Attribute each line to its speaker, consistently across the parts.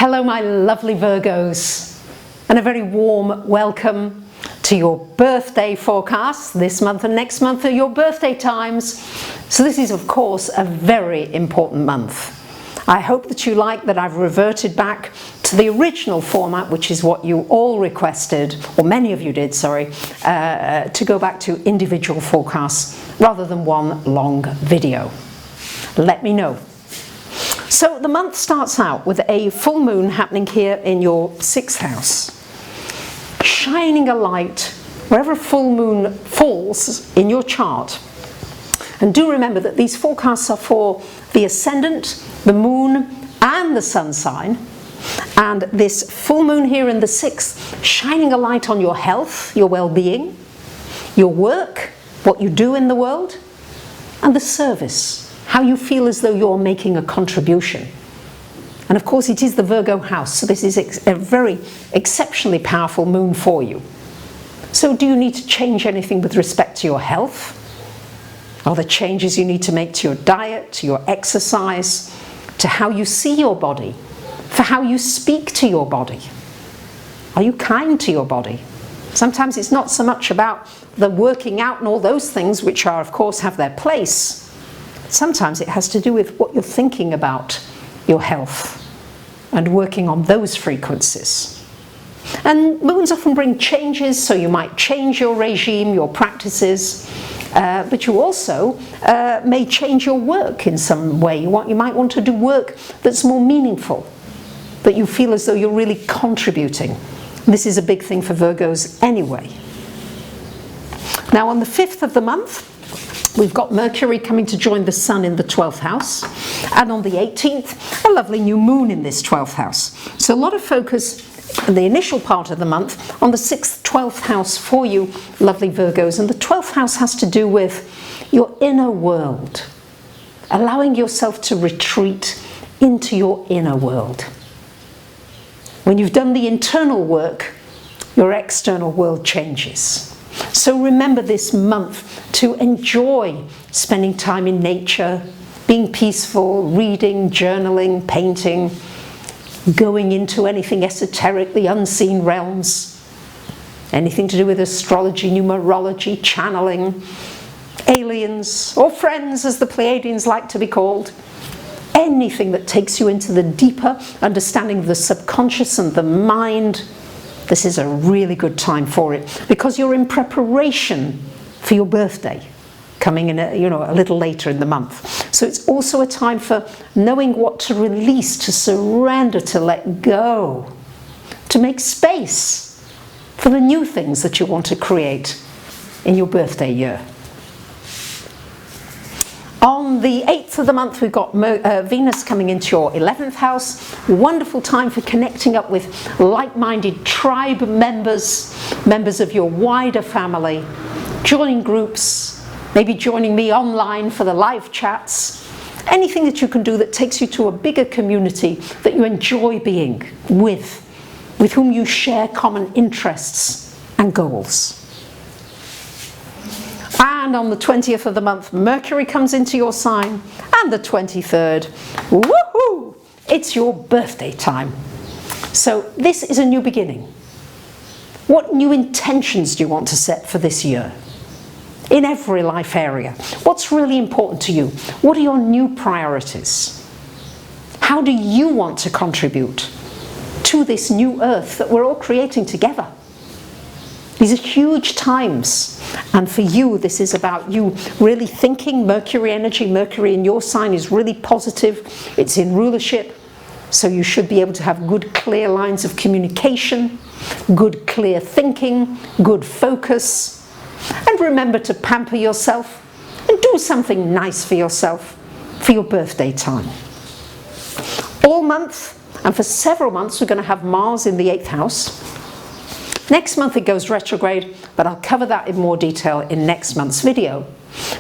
Speaker 1: Hello my lovely Virgos, and a very warm welcome to your birthday forecast. This month and next month are your birthday times, so this is of course a very important month. I hope that you like that I've reverted back to the original format, which is what you all requested, or many of you did, sorry, to go back to individual forecasts rather than one long video. Let me know. So the month starts out with a full moon happening here in your 6th house, shining a light wherever a full moon falls in your chart. And do remember that these forecasts are for the ascendant, the moon and the sun sign. And this full moon here in the 6th, shining a light on your health, your well-being, your work, what you do in the world, and the service, how you feel as though you're making a contribution. And of course it is the Virgo house, so this is a very exceptionally powerful moon for you. So do you need to change anything with respect to your health? Are there changes you need to make to your diet, to your exercise, to how you see your body, for how you speak to your body? Are you kind to your body? Sometimes it's not so much about the working out and all those things, which are of course have their place. Sometimes it has to do with what you're thinking about your health and working on those frequencies. And moons often bring changes, so you might change your regime, your practices, but you also may change your work in some way. You might want to do work that's more meaningful, that you feel as though you're really contributing. This is a big thing for Virgos anyway. Now on the 5th of the month, we've got Mercury coming to join the Sun in the 12th house, and on the 18th, a lovely new moon in this 12th house. So a lot of focus in the initial part of the month on the 6th, 12th house for you lovely Virgos, and the 12th house has to do with your inner world, allowing yourself to retreat into your inner world. When you've done the internal work, your external world changes. So remember this month to enjoy spending time in nature, being peaceful, reading, journaling, painting, going into anything esoteric, the unseen realms, anything to do with astrology, numerology, channeling, aliens, or friends as the Pleiadians like to be called. Anything that takes you into the deeper understanding of the subconscious and the mind. This is a really good time for it because you're in preparation for your birthday coming in a little later in the month. So it's also a time for knowing what to release, to surrender, to let go, to make space for the new things that you want to create in your birthday year. On the 8th of the month, we've got Venus coming into your 11th house. Wonderful time for connecting up with like-minded tribe members, members of your wider family, joining groups, maybe joining me online for the live chats. Anything that you can do that takes you to a bigger community that you enjoy being with whom you share common interests and goals. And on the 20th of the month, Mercury comes into your sign, and the 23rd, woohoo, it's your birthday time. So this is a new beginning. What new intentions do you want to set for this year? In every life area. What's really important to you? What are your new priorities? How do you want to contribute to this new earth that we're all creating together? These are huge times, and for you this is about you really thinking. Mercury energy, Mercury in your sign is really positive, it's in rulership, so you should be able to have good clear lines of communication, good clear thinking, good focus, and remember to pamper yourself and do something nice for yourself for your birthday time. All month, and for several months, we're going to have Mars in the 8th house. Next month it goes retrograde, but I'll cover that in more detail in next month's video.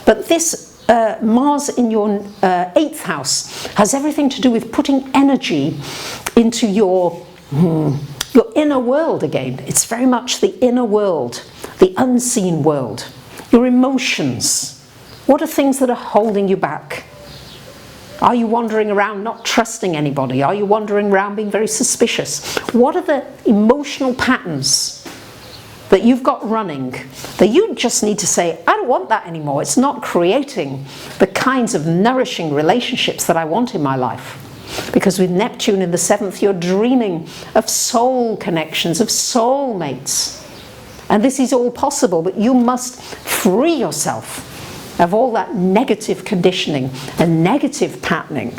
Speaker 1: But this Mars in your 8th house has everything to do with putting energy into your inner world again. It's very much the inner world, the unseen world, your emotions. What are things that are holding you back? Are you wandering around not trusting anybody? Are you wandering around being very suspicious? What are the emotional patterns that you've got running that you just need to say, I don't want that anymore. It's not creating the kinds of nourishing relationships that I want in my life. Because with Neptune in the 7th, you're dreaming of soul connections, of soul mates. And this is all possible, but you must free yourself of all that negative conditioning and negative patterning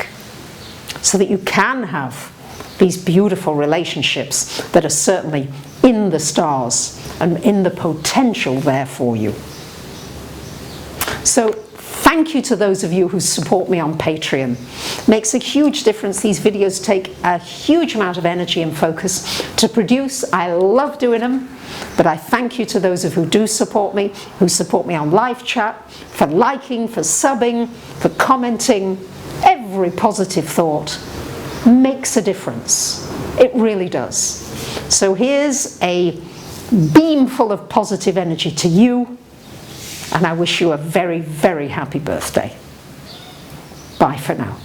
Speaker 1: so that you can have these beautiful relationships that are certainly in the stars and in the potential there for you. So thank you to those of you who support me on Patreon. Makes a huge difference. These videos take a huge amount of energy and focus to produce. I love doing them, but I thank you to those of you who do support me, who support me on live chat, for liking, for subbing, for commenting. Every positive thought makes a difference. It really does. So here's a beam full of positive energy to you, and I wish you a very, very happy birthday. Bye for now.